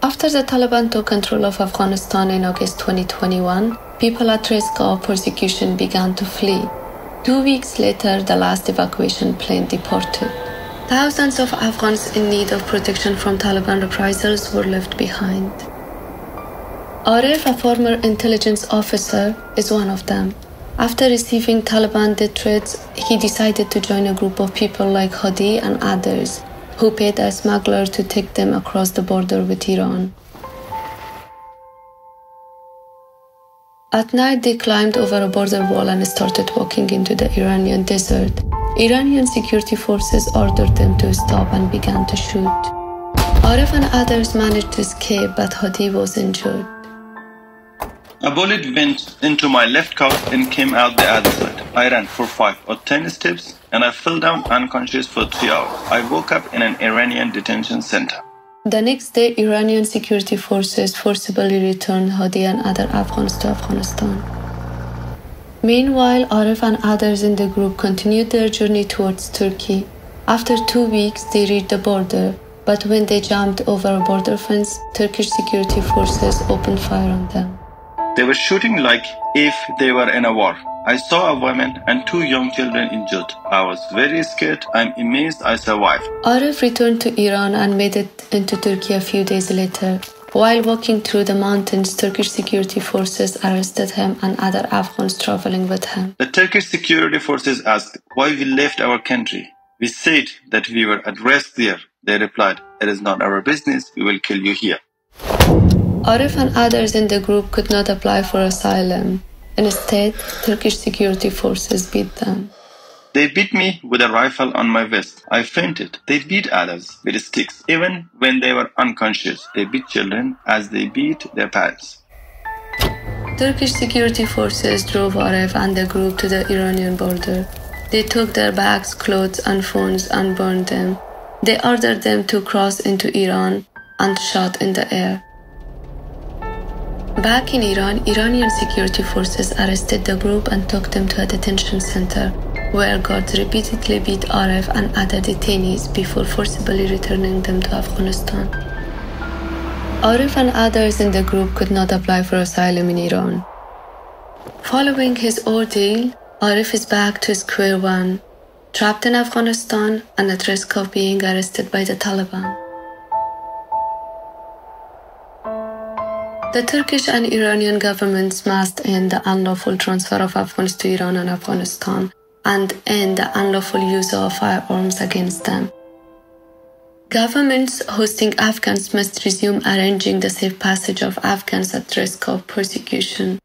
After the Taliban took control of Afghanistan in August 2021, people at risk of persecution began to flee. 2 weeks later, the last evacuation plane departed. Thousands of Afghans in need of protection from Taliban reprisals were left behind. Aref, a former intelligence officer, is one of them. After receiving Taliban death threats, he decided to join a group of people like Hadi and others, who paid a smuggler to take them across the border with Iran. At night, they climbed over a border wall and started walking into the Iranian desert. Iranian security forces ordered them to stop and began to shoot. Aref and others managed to escape, but Hadi was injured. A bullet went into my left calf and came out the other side. I ran for 5 or 10 steps and I fell down unconscious for 3 hours. I woke up in an Iranian detention center. The next day, Iranian security forces forcibly returned Hadi and other Afghans to Afghanistan. Meanwhile, Aref and others in the group continued their journey towards Turkey. After 2 weeks, they reached the border, but when they jumped over a border fence, Turkish security forces opened fire on them. They were shooting like if they were in a war. I saw a woman and 2 young children injured. I was very scared. I'm amazed I survived. Aref returned to Iran and made it into Turkey a few days later. While walking through the mountains, Turkish security forces arrested him and other Afghans traveling with him. The Turkish security forces asked why we left our country. We said that we were at risk there. They replied, "It is not our business. We will kill you here." Aref and others in the group could not apply for asylum. Instead, Turkish security forces beat them. They beat me with a rifle on my vest. I fainted. They beat others with sticks. Even when they were unconscious, they beat children as they beat their parents. Turkish security forces drove Aref and the group to the Iranian border. They took their bags, clothes, and phones and burned them. They ordered them to cross into Iran and shot in the air. Back in Iran, Iranian security forces arrested the group and took them to a detention center, where guards repeatedly beat Aref and other detainees before forcibly returning them to Afghanistan. Aref and others in the group could not apply for asylum in Iran. Following his ordeal, Aref is back to square one, trapped in Afghanistan and at risk of being arrested by the Taliban. The Turkish and Iranian governments must end the unlawful transfer of Afghans to Iran and Afghanistan and end the unlawful use of firearms against them. Governments hosting Afghans must resume arranging the safe passage of Afghans at risk of persecution.